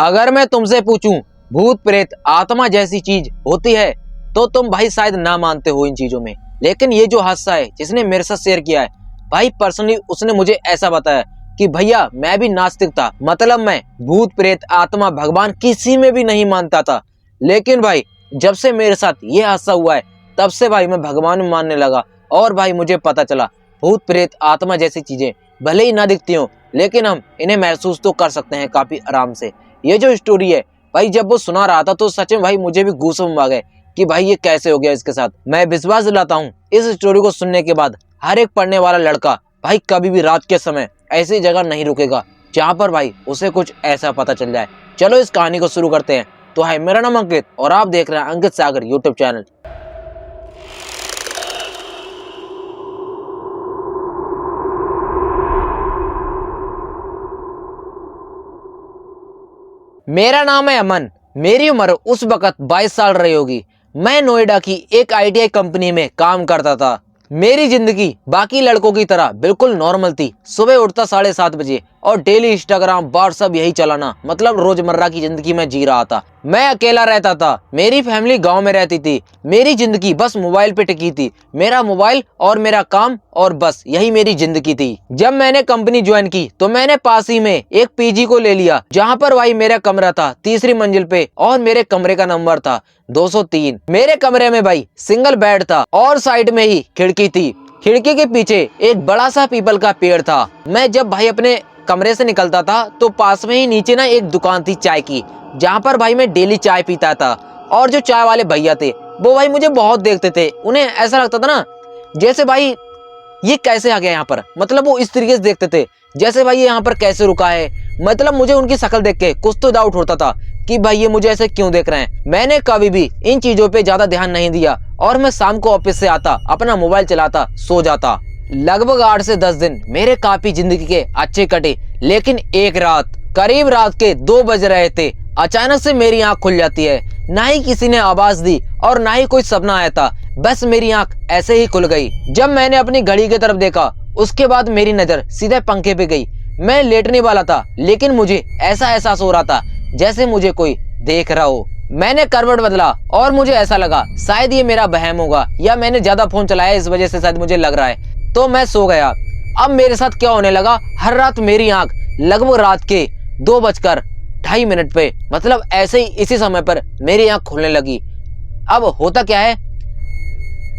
अगर मैं तुमसे पूछूं भूत प्रेत आत्मा जैसी चीज होती है तो तुम भाई शायद ना मानते हो इन चीजों में। लेकिन ये जो हादसा है जिसने मेरे साथ शेयर किया है भाई, पर्सनली उसने मुझे ऐसा बताया कि भैया मैं भी नास्तिक था, मतलब मैं भूत प्रेत आत्मा भगवान किसी में भी नहीं मानता था। लेकिन भाई जब से मेरे साथ ये हादसा हुआ है तब से भाई मैं भगवान में मानने लगा। और भाई मुझे पता चला भूत प्रेत आत्मा जैसी चीजें भले ही ना दिखती हो लेकिन हम इन्हें महसूस तो कर सकते हैं काफी आराम से। ये जो स्टोरी है भाई, जब वो सुना रहा था तो सच में भाई मुझे भी गूज़बम्प आ गए कि भाई ये कैसे हो गया इसके साथ। मैं विश्वास दिलाता हूँ इस स्टोरी को सुनने के बाद हर एक पढ़ने वाला लड़का भाई कभी भी रात के समय ऐसी जगह नहीं रुकेगा जहाँ पर भाई उसे कुछ ऐसा पता चल जाए। चलो इस कहानी को शुरू करते हैं। तो हाय, मेरा नाम अंकित और आप देख रहे हैं अंकित सागर यूट्यूब चैनल। मेरा नाम है अमन। मेरी उम्र उस वक्त 22 साल रही होगी। मैं नोएडा की एक आईटीआई कंपनी में काम करता था। मेरी जिंदगी बाकी लड़कों की तरह बिल्कुल नॉर्मल थी। सुबह उठता 7:30 बजे और डेली इंस्टाग्राम व्हाट्सएप यही चलाना, मतलब रोजमर्रा की जिंदगी में जी रहा था। मैं अकेला रहता था, मेरी फैमिली गांव में रहती थी। मेरी जिंदगी बस मोबाइल पे टिकी थी। मेरा मोबाइल और मेरा काम और बस यही मेरी जिंदगी थी। जब मैंने कंपनी ज्वाइन की तो मैंने पास ही में एक पीजी को ले लिया जहाँ पर भाई मेरा कमरा था 3री मंजिल पे और मेरे कमरे का नंबर था 203। मेरे कमरे में भाई सिंगल बेड था और साइड में ही खिड़की थी। खिड़की के पीछे एक बड़ा सा पीपल का पेड़ था। मैं जब भाई अपने कमरे से निकलता था तो पास में ही नीचे ना एक दुकान थी चाय की, जहाँ पर भाई मैं डेली चाय पीता था। और जो चाय वाले भैया थे वो भाई मुझे बहुत देखते थे। उन्हें ऐसा लगता था ना जैसे भाई ये कैसे आ गया यहाँ पर, मतलब वो इस तरीके से देखते थे जैसे भाई ये यहाँ पर कैसे रुका है। मतलब मुझे उनकी शक्ल देख के कुछ तो डाउट होता था कि भाई ये मुझे ऐसे क्यों देख रहे हैं। मैंने कभी भी इन चीजों पे ज्यादा ध्यान नहीं दिया और मैं शाम को ऑफिस से आता, अपना मोबाइल चलाता, सो जाता। लगभग 8 से 10 दिन मेरे काफी जिंदगी के अच्छे कटे। लेकिन एक रात करीब रात के 2 बज रहे थे, अचानक से मेरी आंख खुल जाती है। ना ही किसी ने आवाज दी और ना ही कोई सपना आया था, बस मेरी आंख ऐसे ही खुल गई। जब मैंने अपनी घड़ी की तरफ देखा उसके बाद मेरी नजर सीधे पंखे पे गई। मैं लेटने वाला था लेकिन मुझे ऐसा एहसास हो रहा था जैसे मुझे कोई देख रहा हो। मैंने करवट बदला और मुझे ऐसा लगा शायद ये मेरा वहम होगा या मैंने ज्यादा फोन चलाया इस वजह से शायद मुझे लग रहा है। तो मैं सो गया। अब मेरे साथ क्या होने लगा, हर रात मेरी आंख लगभग रात के 2:2.5 पे, मतलब ऐसे ही इसी समय पर मेरी आंख खुलने लगी। अब होता क्या है,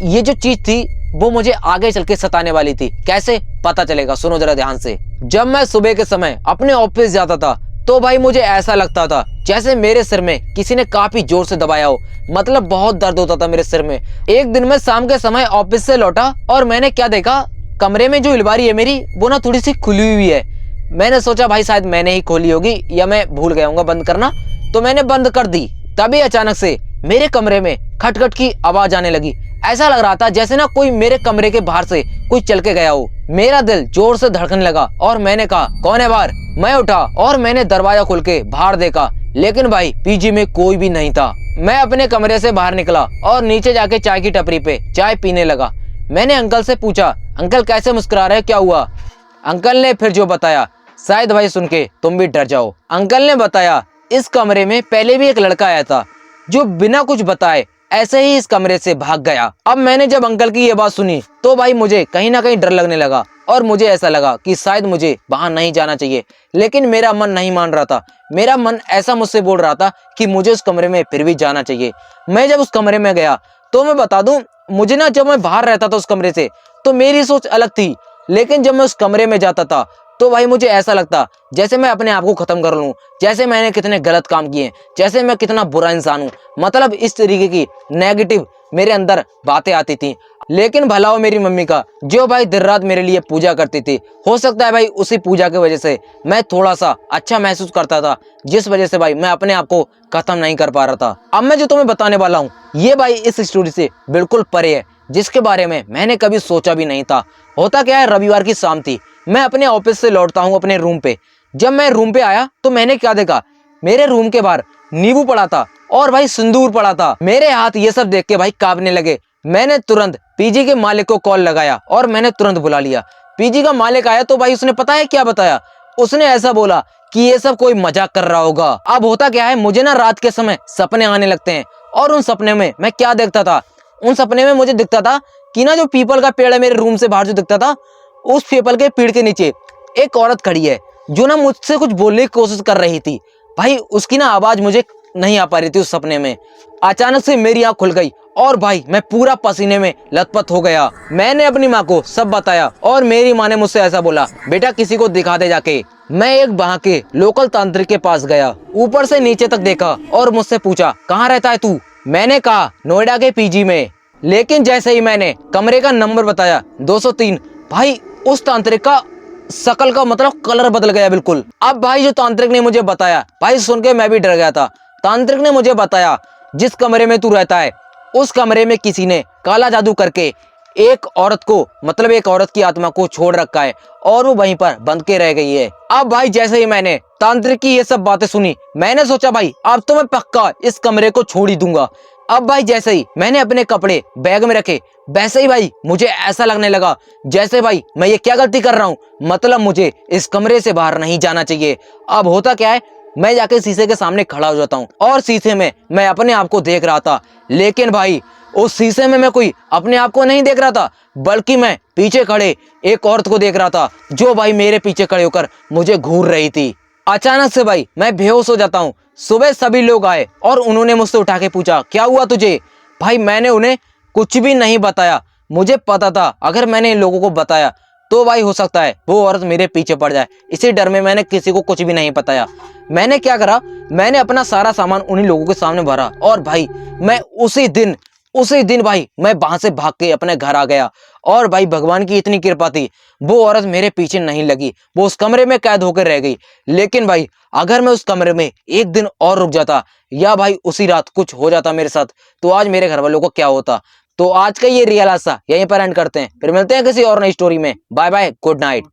ये जो चीज थी वो मुझे आगे चल के सताने वाली थी। कैसे पता चलेगा, सुनो जरा ध्यान से। जब मैं सुबह के समय अपने ऑफिस जाता था तो भाई मुझे ऐसा लगता था जैसे मेरे सिर में किसी ने काफी जोर से दबाया हो, मतलब बहुत दर्द होता था मेरे सिर में। एक दिन मैं शाम के समय ऑफिस से लौटा और मैंने क्या देखा, कमरे में जो अलमारी है मेरी वो ना थोड़ी सी खुली हुई है। मैंने सोचा भाई शायद मैंने ही खोली होगी या मैं भूल गया हूँ बंद करना, तो मैंने बंद कर दी। तभी अचानक से मेरे कमरे में खटखट की आवाज आने लगी। ऐसा लग रहा था जैसे ना कोई मेरे कमरे के बाहर से कोई चल के गया हो। मेरा दिल जोर से धड़कने लगा और मैंने कहा कौन है बाहर। मैं उठा और मैंने दरवाजा खोल के बाहर देखा, लेकिन भाई पीजी में कोई भी नहीं था। मैं अपने कमरे से बाहर निकला और नीचे जाके चाय की टपरी पे चाय पीने लगा। मैंने अंकल से पूछा, अंकल कैसे मुस्कुरा रहे, क्या हुआ। अंकल ने फिर जो बताया शायद भाई सुन के तुम भी डर जाओ। अंकल ने बताया इस कमरे में पहले भी एक लड़का आया था जो बिना कुछ बताए ऐसे ही इस कमरे से भाग गया। अब मैंने जब अंकल की ये बात सुनी तो भाई मुझे कहीं ना कहीं डर लगने लगा और मुझे ऐसा लगा कि शायद मुझे वहां नहीं जाना चाहिए। लेकिन मेरा मन नहीं मान रहा था। मेरा मन ऐसा मुझसे बोल रहा था कि मुझे उस कमरे में फिर भी जाना चाहिए। मैं जब उस कमरे में गया तो मैं बता दूं, मुझे ना जब मैं बाहर रहता था उस कमरे से तो मेरी सोच अलग थी, लेकिन जब मैं उस कमरे में जाता था तो भाई मुझे ऐसा लगता जैसे मैं अपने आप को खत्म कर लूं, जैसे मैंने कितने गलत काम किए, जैसे मैं कितना बुरा इंसान हूं। मतलब इस तरीके की नेगेटिव मेरे अंदर बातें आती थी। लेकिन भला हो मेरी मम्मी का, जो भाई दिन रात मेरे लिए पूजा करती थी। हो सकता है भाई उसी पूजा की वजह से मैं थोड़ा सा अच्छा महसूस करता था, जिस वजह से भाई मैं अपने आप को खत्म नहीं कर पा रहा था। अब मैं जो तुम्हें बताने वाला हूँ ये भाई इस स्टोरी से बिल्कुल परे है, जिसके बारे में मैंने कभी सोचा भी नहीं था। होता क्या है, रविवार की शाम थी, मैं अपने ऑफिस से लौटता हूँ अपने रूम पे। जब मैं रूम पे आया तो मैंने क्या देखा, मेरे रूम के बाहर नींबू पड़ा था और भाई सिंदूर पड़ा था। मेरे हाथ ये सब देख के भाई कांपने लगे। मैंने तुरंत पीजी के मालिक को कॉल लगाया और मैंने तुरंत बुला लिया। पीजी का मालिक आया तो भाई उसने पता है क्या बताया, उसने ऐसा बोला कि ये सब कोई मजाक कर रहा होगा। अब होता क्या है, मुझे ना रात के समय सपने आने लगते हैं और उन सपने में मैं क्या देखता था, उन सपने में मुझे दिखता था कि ना जो पीपल का पेड़ है मेरे रूम से बाहर जो दिखता था, उस पीपल के पेड़ के नीचे एक औरत खड़ी है जो ना मुझसे कुछ बोलने की कोशिश कर रही थी। भाई उसकी ना आवाज मुझे नहीं आ पा रही थी उस सपने में। अचानक से मेरी आंख खुल गई और भाई मैं पूरा पसीने में लथपथ हो गया। मैंने अपनी माँ को सब बताया और मेरी माँ ने मुझसे ऐसा बोला, बेटा किसी को दिखा दे जाके। मैं एक वहाँ के लोकल तांत्रिक के पास गया, ऊपर से नीचे तक देखा और मुझसे पूछा, कहाँ रहता है तू? मैंने कहा नोएडा के पीजी में। लेकिन जैसे ही मैंने कमरे का नंबर बताया 203, भाई उस तांत्रिक का शकल का मतलब कलर बदल गया बिल्कुल। अब भाई जो तांत्रिक ने मुझे बताया, भाई सुन के मैं भी डर गया था। तांत्रिक ने मुझे बताया, जिस कमरे में तू रहता है उस कमरे में किसी ने काला जादू करके एक औरत को, मतलब एक औरत की आत्मा को छोड़ रखा है और वो वहीं पर बंद के रह गई है। अब भाई जैसे ही मैंने तांत्रिक की ये सब बातें सुनी, मैंने सोचा भाई अब तो मैं पक्का इस कमरे को छोड़ ही दूंगा। अब भाई जैसे ही मैंने अपने कपड़े बैग में रखे, वैसे ही भाई मुझे ऐसा लगने लगा जैसे भाई मैं ये क्या गलती कर रहा हूँ, मतलब मुझे इस कमरे से बाहर नहीं जाना चाहिए। अब होता क्या है, मैं जाके शीशे के सामने खड़ा हो जाता हूँ और शीशे में मैं अपने आप को देख रहा था। लेकिन भाई उस शीशे में मैं कोई अपने आप को नहीं देख रहा था, बल्कि मैं पीछे खड़े एक औरत को देख रहा था जो भाई मेरे पीछे खड़े होकर मुझे घूर रही थी। अचानक से भाई मैं बेहोश हो जाता हूँ। सुबह सभी लोग आए और उन्होंने मुझसे उठा के पूछा, क्या हुआ तुझे? भाई मैंने उन्हें कुछ भी नहीं बताया। मुझे पता था अगर मैंने इन लोगों को बताया तो भाई हो सकता है वो औरत मेरे पीछे पड़ जाए। इसी डर में मैंने किसी को कुछ भी नहीं बताया। मैंने क्या करा, मैंने अपना सारा सामान उन्हीं लोगों के सामने भरा और भाई मैं उसी दिन भाई मैं वहां से भाग के अपने घर आ गया। और भाई भगवान की इतनी कृपा थी, वो औरत मेरे पीछे नहीं लगी, वो उस कमरे में कैद होकर रह गई। लेकिन भाई अगर मैं उस कमरे में एक दिन और रुक जाता या भाई उसी रात कुछ हो जाता मेरे साथ, तो आज मेरे घर वालों को क्या होता। तो आज का ये रियल हादसा यहीं पर एंड करते हैं, फिर मिलते हैं किसी और नई स्टोरी में। Bye bye, good night.